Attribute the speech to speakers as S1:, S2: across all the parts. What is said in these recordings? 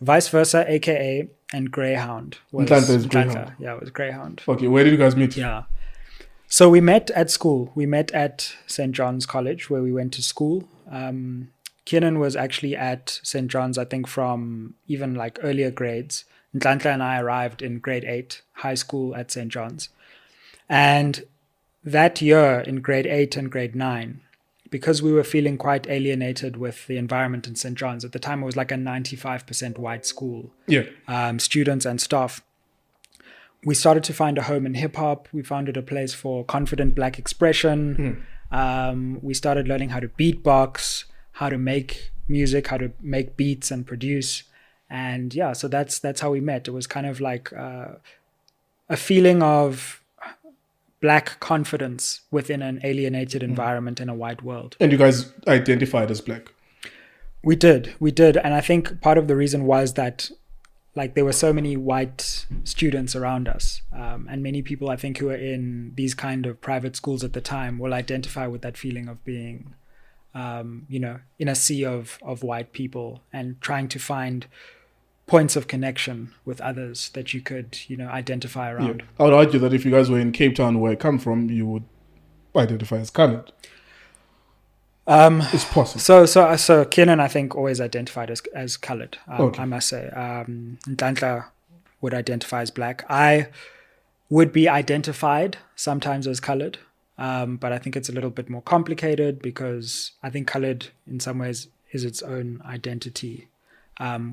S1: Vice Versa, AKA, and Greyhound.
S2: Nhlanhla is Greyhound.
S1: Yeah, it was Greyhound.
S2: Okay, where did you guys meet?
S1: Yeah. So we met at school. We met at St. John's College, where we went to school. Kiernan was actually at St. John's, I think, from even like earlier grades. Nhlanhla and I arrived in grade 8, high school at St. John's. And that year in grade 8 and grade 9, because we were feeling quite alienated with the environment in St. John's, at the time it was like a 95% white school, students and staff, we started to find a home in hip-hop. We founded a place for confident Black expression. We started learning how to beatbox, how to make music, how to make beats and produce. And yeah, so that's how we met. It was kind of like a feeling of Black confidence within an alienated environment in a white world.
S2: And you guys identified as Black?
S1: We did. And I think part of the reason was that like there were so many white students around us. And many people, I think, who were in these kind of private schools at the time will identify with that feeling of being, in a sea of white people and trying to find points of connection with others that you could, identify around.
S2: Yeah. I would argue that if you guys were in Cape Town, where I come from, you would identify as colored. It's possible.
S1: So Kiernan, I think, always identified as colored. I must say. Nhlanhla would identify as Black. I would be identified sometimes as colored, but I think it's a little bit more complicated because I think colored, in some ways, is its own identity.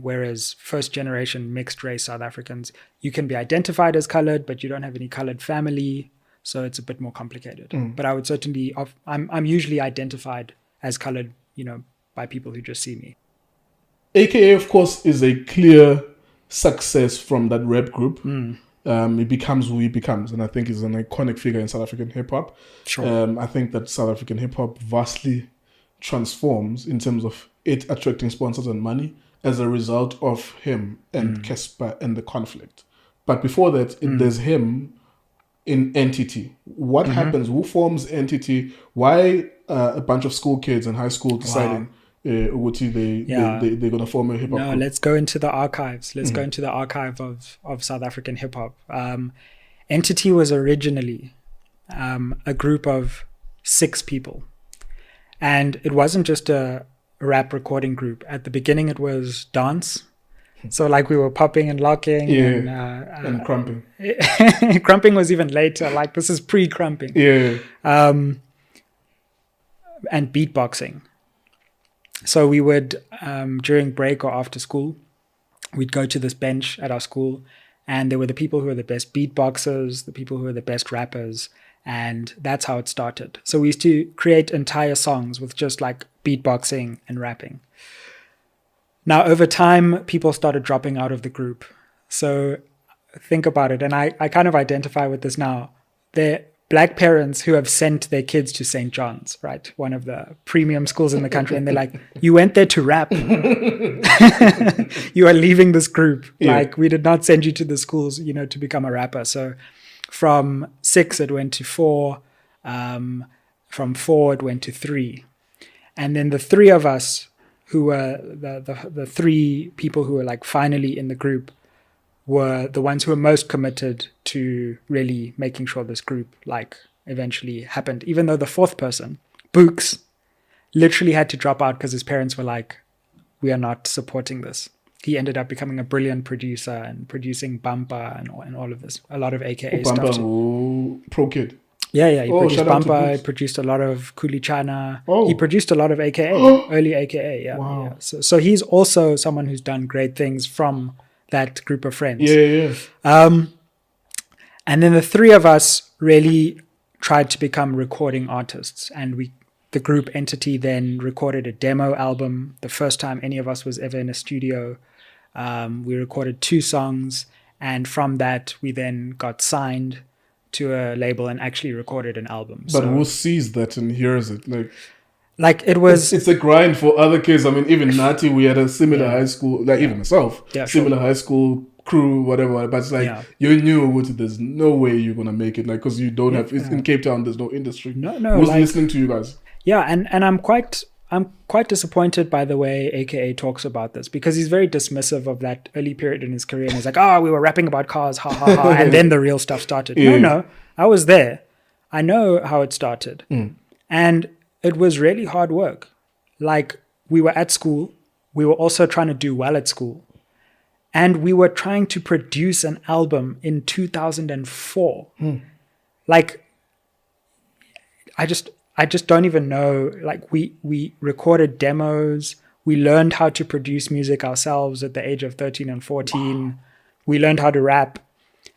S1: Whereas first generation mixed race South Africans, you can be identified as colored, but you don't have any colored family. So it's a bit more complicated. But I would certainly, I'm usually identified as colored, by people who just see me.
S2: AKA, of course, is a clear success from that rap group. He becomes who he becomes. And I think he's an iconic figure in South African hip hop.
S1: Sure.
S2: I think that South African hip hop vastly transforms in terms of it attracting sponsors and money as a result of him and Casper and the conflict. But before that, there's him in Entity. What happens? Who forms Entity? Why a bunch of school kids in high school deciding they're going to form a hip hop group?
S1: Let's go into the archives. Let's go into the archive of South African hip hop. Entity was originally a group of 6 people. And it wasn't just a rap recording group. At the beginning, it was dance. So like we were popping and locking
S2: and crumping.
S1: Crumping was even later. Like this is pre-crumping. And beatboxing. So we would, during break or after school, we'd go to this bench at our school, and there were the people who were the best beatboxers, the people who were the best rappers, and that's how it started. So we used to create entire songs with just like beatboxing and rapping. Now, over time, people started dropping out of the group. So think about it. And I kind of identify with this now. They're Black parents who have sent their kids to St. John's, right? One of the premium schools in the country. And they're like, you went there to rap. You are leaving this group. Like, we did not send you to the schools, to become a rapper. So from 6, it went to 4. From 4, it went to 3. And then the 3 of us, who were the 3 people who were like finally in the group, were the ones who were most committed to really making sure this group like eventually happened. Even though the 4th person, Books, literally had to drop out because his parents were like, we are not supporting this. He ended up becoming a brilliant producer and producing Bumper and all of this, a lot of AKA stuff.
S2: Bumper, Pro Kid.
S1: Yeah, he produced Bumper, he produced a lot of Kulichana. He produced a lot of AKA, early AKA,
S2: Wow.
S1: Yeah. So he's also someone who's done great things from that group of friends. And then the 3 of us really tried to become recording artists, and the group Entity then recorded a demo album, the first time any of us was ever in a studio. We recorded 2 songs, and from that we then got signed to a label and actually recorded an album.
S2: But who sees that and hears it?
S1: Like it was...
S2: It's a grind for other kids. I mean, even Nati, we had a similar high school, even myself, similar high school crew, whatever. But it's like, you knew there's no way you're going to make it, like, because you don't have... In Cape Town, there's no industry.
S1: No.
S2: Who's listening to you guys?
S1: Yeah, and I'm quite I'm quite disappointed by the way AKA talks about this, because he's very dismissive of that early period in his career, and he's like, "Oh, we were rapping about cars, ha ha ha," and then the real stuff started.
S2: Yeah.
S1: No, I was there. I know how it started, and it was really hard work. Like, we were at school, we were also trying to do well at school, and we were trying to produce an album in 2004. Like, I just don't even know. Like, we recorded demos. We learned how to produce music ourselves at the age of 13 and 14. Wow. We learned how to rap.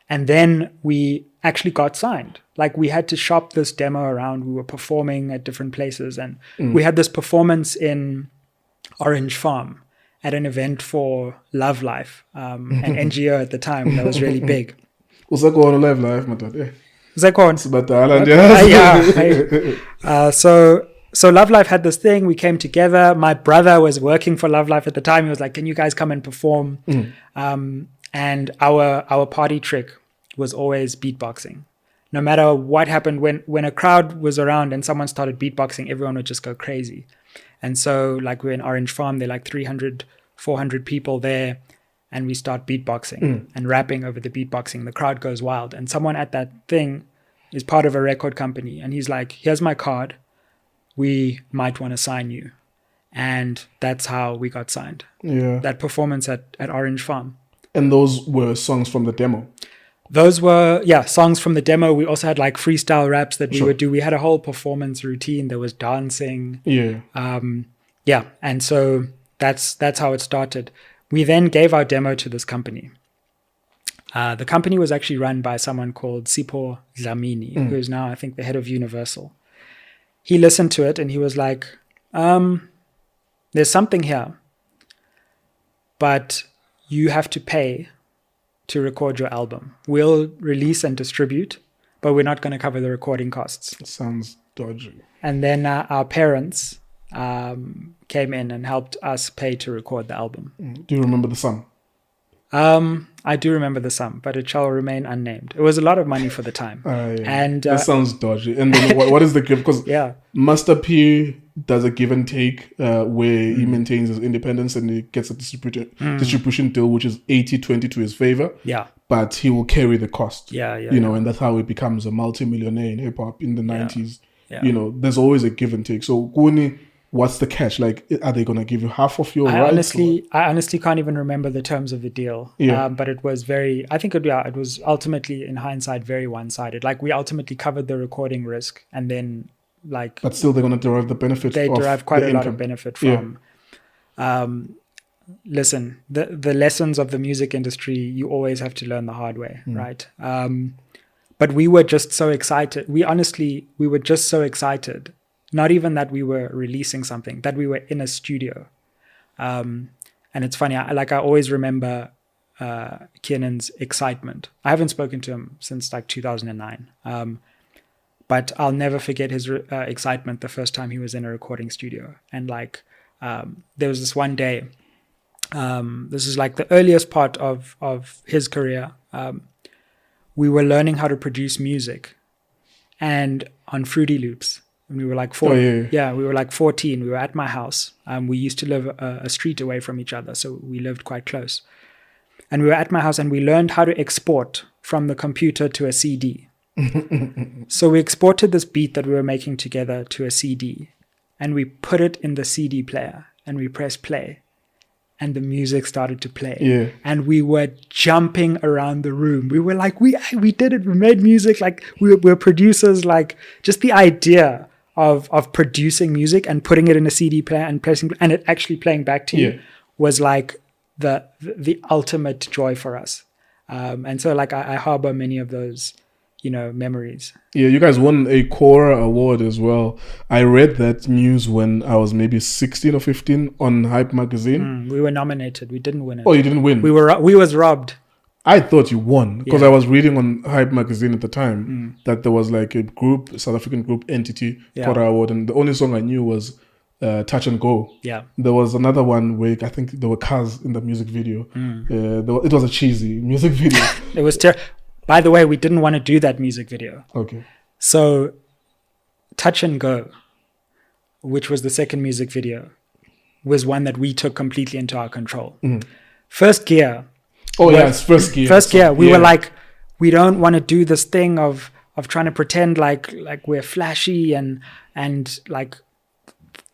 S1: And then we actually got signed. Like, we had to shop this demo around. We were performing at different places. And we had this performance in Orange Farm at an event for Love Life, an NGO at the time that was really big.
S2: Was that going on Love Life, my dad?
S1: So Love Life had this thing. We came together. My brother was working for Love Life at the time. He was like, "Can you guys come and perform?" And our party trick was always beatboxing. No matter what happened, when a crowd was around and someone started beatboxing, everyone would just go crazy. And so, like, we're in Orange Farm, there are like 300, 400 people there, and we start beatboxing and rapping over the beatboxing. The crowd goes wild. And someone at that thing is part of a record company. And he's like, "Here's my card. We might want to sign you." And that's how we got signed.
S2: Yeah.
S1: That performance at Orange Farm.
S2: And those were songs from the demo?
S1: Those were, songs from the demo. We also had like freestyle raps that we would do. We had a whole performance routine. There was dancing.
S2: Yeah.
S1: And so that's how it started. We then gave our demo to this company. The company was actually run by someone called Sipho Dlamini, who's now, I think, the head of Universal. He listened to it and he was like, "There's something here, but you have to pay to record your album. We'll release and distribute, but we're not going to cover the recording costs."
S2: It sounds dodgy.
S1: And then our parents came in and helped us pay to record the album.
S2: Do you remember the sum?
S1: I do remember the sum, but it shall remain unnamed. It was a lot of money for the time. And
S2: that sounds dodgy. And then what is the give? Because Master P does a give and take where he maintains his independence and he gets a distribution deal which is 80-20 to his favor.
S1: Yeah.
S2: But he will carry the cost.
S1: You
S2: know, and that's how he becomes a multi-millionaire in hip hop in the 90s.
S1: Yeah.
S2: You know, there's always a give and take. So Kuni, what's the catch? Like, are they going to give you half of your rights?
S1: I honestly can't even remember the terms of the deal. But it was very, I think it was ultimately, in hindsight, very one-sided. Like, we ultimately covered the recording risk, and then, like...
S2: But still, they're going to derive the benefit.
S1: They derive quite a lot of benefit from... listen, the lessons of the music industry, you always have to learn the hard way, right? But we were just so excited. We were just so excited. Not even that we were releasing something, that we were in a studio. And it's funny, I always remember Kiernan's excitement. I haven't spoken to him since like 2009. But I'll never forget his excitement the first time he was in a recording studio. And there was this one day, this is like the earliest part of his career. We were learning how to produce music and on Fruity Loops. And we were like 14. We were like 14. We were at my house. We used to live a street away from each other, so we lived quite close. And we were at my house and we learned how to export from the computer to a CD. So we exported this beat that we were making together to a CD, and we put it in the CD player and we pressed play. And the music started to play.
S2: Yeah.
S1: And we were jumping around the room. We were like, we did it. We made music. Like, we were producers. Like, just the idea of producing music and putting it in a CD player and pressing, and it actually playing back to you was like the ultimate joy for us. And so, like, I harbor many of those, memories.
S2: Yeah, you guys won a Core award as well. I read that news when I was maybe 16 or 15 on Hype magazine.
S1: We were nominated. We didn't win it.
S2: Oh, you didn't win?
S1: We was robbed.
S2: I thought you won because I was reading on Hype magazine at the time that there was like a group, South African group entity, Core award, and the only song I knew was Touch and Go.
S1: Yeah.
S2: There was another one where I think there were cars in the music video. It was a cheesy music video.
S1: It was terrible. By the way, we didn't want to do that music video.
S2: Okay.
S1: So, Touch and Go which was the second music video, was one that we took completely into our control. First Gear.
S2: It's First Gear.
S1: First Gear. We were like, we don't want to do this thing of trying to pretend like we're flashy and like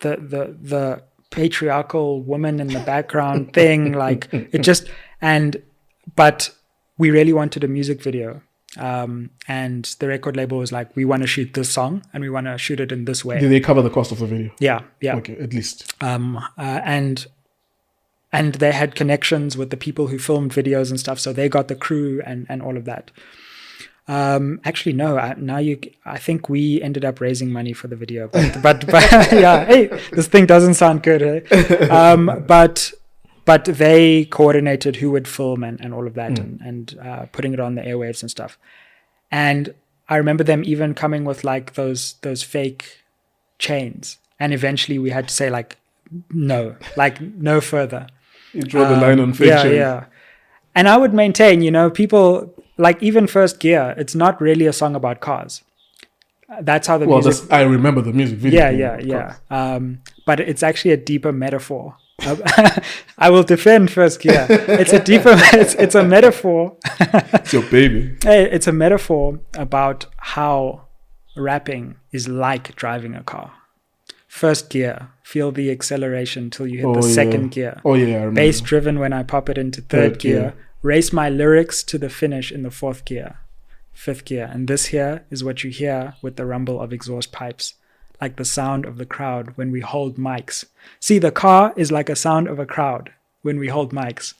S1: the patriarchal woman in the background thing. Like it just, but we really wanted a music video. And the record label was like, we want to shoot this song and we want to shoot it in this way.
S2: Did they cover the cost of the video?
S1: Yeah.
S2: Okay, at least.
S1: And they had connections with the people who filmed videos and stuff, so they got the crew and all of that. Actually, no. I think we ended up raising money for the video, but yeah. Hey, this thing doesn't sound good. Hey? But they coordinated who would film and all of that and putting it on the airwaves and stuff. And I remember them even coming with like those fake chains. And eventually we had to say like, no further.
S2: You draw the line on fake chains.
S1: Yeah. And I would maintain, people like even First Gear, it's not really a song about cars. That's how the music.
S2: I remember the music video.
S1: Yeah. But it's actually a deeper metaphor. I will defend First Gear. It's a deeper. It's a metaphor.
S2: It's your baby.
S1: It's a metaphor about how rapping is like driving a car. First gear, feel the acceleration till you hit the second gear.
S2: Oh yeah, I remember.
S1: Bass driven when I pop it into third gear. Race my lyrics to the finish in the fourth gear, fifth gear. And this here is what you hear with the rumble of exhaust pipes, like the sound of the crowd when we hold mics. See, the car is like a sound of a crowd when we hold mics.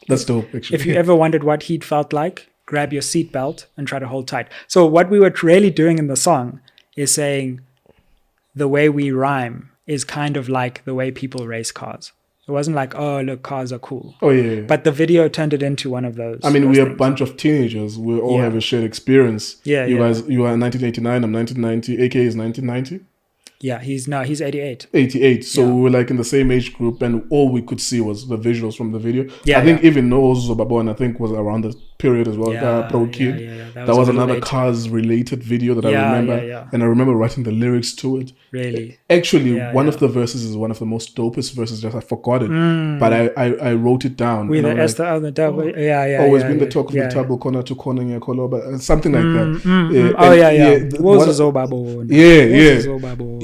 S2: That's dope, actually.
S1: If you ever wondered what heat felt like, grab your seatbelt and try to hold tight. So what we were really doing in the song is saying the way we rhyme is kind of like the way people race cars. It wasn't like, oh, look, cars are cool.
S2: Oh, yeah.
S1: But the video turned it into one of those.
S2: I mean, we're a bunch of teenagers. We all have a shared experience.
S1: Yeah,
S2: you guys, you are 1989, I'm 1990, AK is 1990.
S1: Yeah, he's 88.
S2: 88. So we were like in the same age group, and all we could see was the visuals from the video.
S1: Yeah,
S2: I think even Noah's Babon, I think, was around the period as well. Pro Kid.
S1: Yeah.
S2: That was another cars related video that I remember.
S1: Yeah.
S2: And I remember writing the lyrics to it.
S1: Really?
S2: Actually, one of the verses is one of the most dopest verses. Just I forgot it, but I wrote it down.
S1: With the S on the double.
S2: Always been the talk of the table corner to corner in color, but something like that.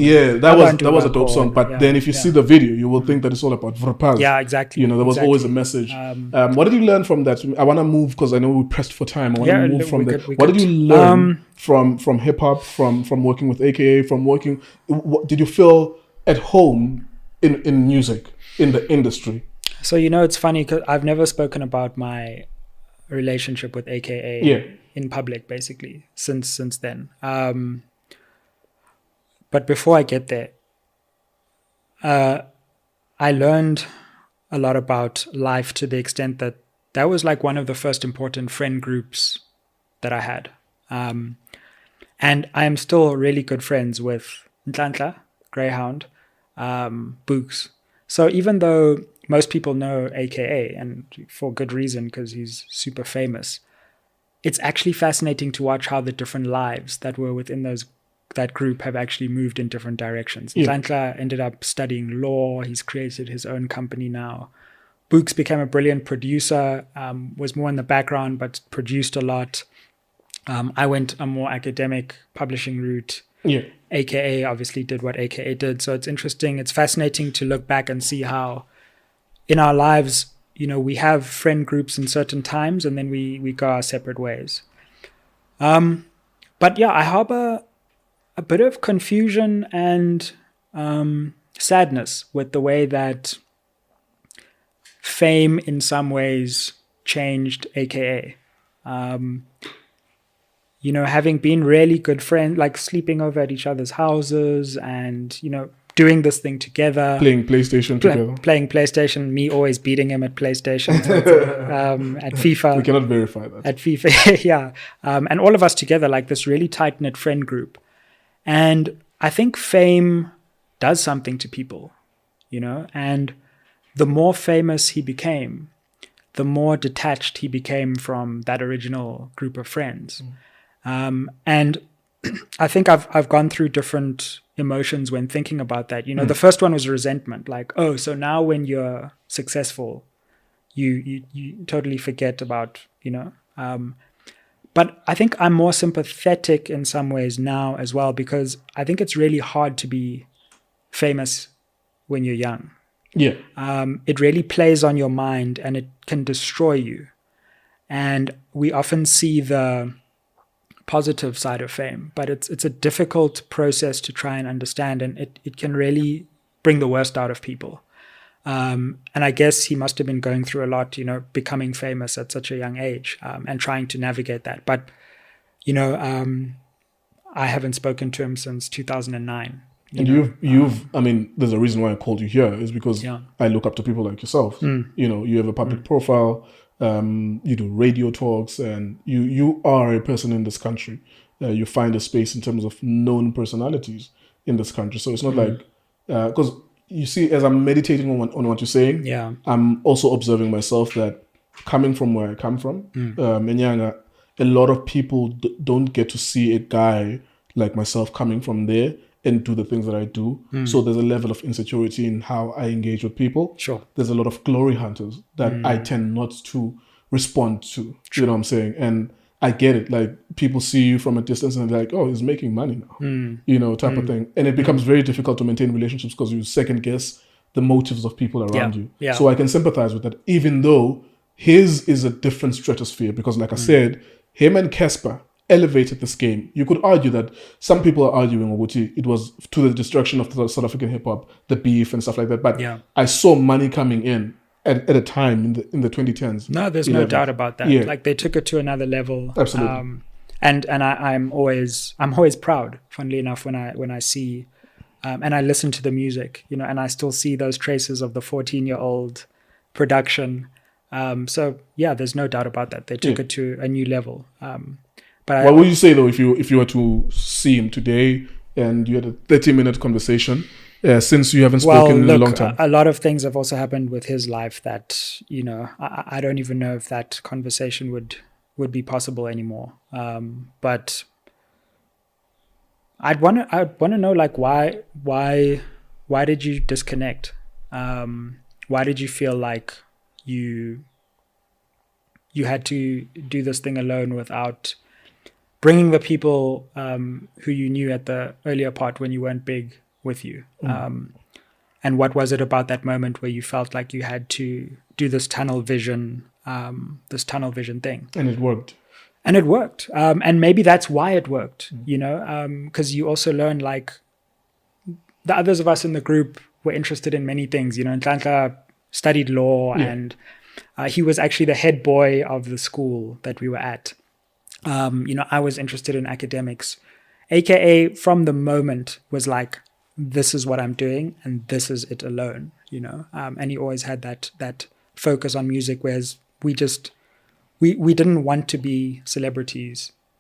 S2: Yeah, that was a dope song. But then if you see the video, you will think that it's all about Vrpaz.
S1: Yeah, exactly.
S2: There was always a message. What did you learn from that? I want to move because I know we pressed for time. I want to move from that. What did you learn from hip hop, from working with AKA, from working? What did you feel at home in music, in the industry?
S1: So it's funny because I've never spoken about my relationship with AKA in public, basically since then. But before I get there, I learned a lot about life to the extent that was like one of the first important friend groups that I had. And I am still really good friends with Ntlantla, Greyhound, Books. So even though most people know AKA, and for good reason because he's super famous, it's actually fascinating to watch how the different lives that were within that group have actually moved in different directions. Ntlantla ended up studying law. He's created his own company now. Books became a brilliant producer, was more in the background, but produced a lot. I went a more academic publishing route. AKA obviously did what AKA did. So it's interesting. It's fascinating to look back and see how in our lives, we have friend groups in certain times and then we go our separate ways. But yeah, I harbor a bit of confusion and sadness with the way that fame in some ways changed AKA. Having been really good friends, like sleeping over at each other's houses and, doing this thing together.
S2: Playing PlayStation together.
S1: Playing PlayStation, me always beating him at PlayStation, at FIFA.
S2: We cannot verify that.
S1: At FIFA, yeah. And all of us together, like this really tight-knit friend group. And I think fame does something to people, and the more famous he became, the more detached he became from that original group of friends. And I think I've gone through different emotions when thinking about that. The first one was resentment, like, oh, so now when you're successful, you totally forget about, but I think I'm more sympathetic in some ways now as well, because I think it's really hard to be famous when you're young.
S2: Yeah.
S1: It really plays on your mind and it can destroy you. And we often see the positive side of fame, but it's a difficult process to try and understand, and it can really bring the worst out of people. And I guess he must have been going through a lot, becoming famous at such a young age, and trying to navigate that. But, I haven't spoken to him since 2009.
S2: I mean, there's a reason why I called you here, is because I look up to people like yourself. You have a public profile, you do radio talks, and you are a person in this country. You find a space in terms of known personalities in this country. So it's not like, because you see, as I'm meditating on what you're saying, I'm also observing myself that coming from where I come from, Menyanga, a lot of people don't get to see a guy like myself coming from there and do the things that I do. So there's a level of insecurity in how I engage with people.
S1: Sure.
S2: There's a lot of glory hunters that I tend not to respond to. You know what I'm saying? And I get it. Like, people see you from a distance and they're like, oh, he's making money now, type of thing. And it becomes very difficult to maintain relationships because you second guess the motives of people around you.
S1: Yeah.
S2: So I can sympathize with that, even though his is a different stratosphere, because like I said, him and Casper elevated this game. You could argue that some people are arguing Oguti, it was to the destruction of the South African hip hop, the beef and stuff like that. But I saw money coming in at a time in the 2010s.
S1: No, there's no doubt about that.
S2: Yeah.
S1: Like, they took it to another level.
S2: Absolutely.
S1: And I'm always proud, funnily enough, when I see and I listen to the music, and I still see those traces of the 14-year-old production. So yeah, there's no doubt about that. They took it to a new level. But
S2: what would you say though if you were to see him today and you had a 30-minute conversation? Since you haven't spoken in a long time.
S1: A lot of things have also happened with his life that, I don't even know if that conversation would be possible anymore. But I'd want to know, like, why did you disconnect? Why did you feel like you had to do this thing alone without bringing the people who you knew at the earlier part when you weren't big with you? And what was it about that moment where you felt like you had to do this tunnel vision thing?
S2: And it worked.
S1: And maybe that's why it worked, because you also learn, like, the others of us in the group were interested in many things. Nhlanhla studied law, and he was actually the head boy of the school that we were at. I was interested in academics, aka from the moment was like, this is what I'm doing and this is it alone, and he always had that focus on music, whereas we didn't want to be celebrities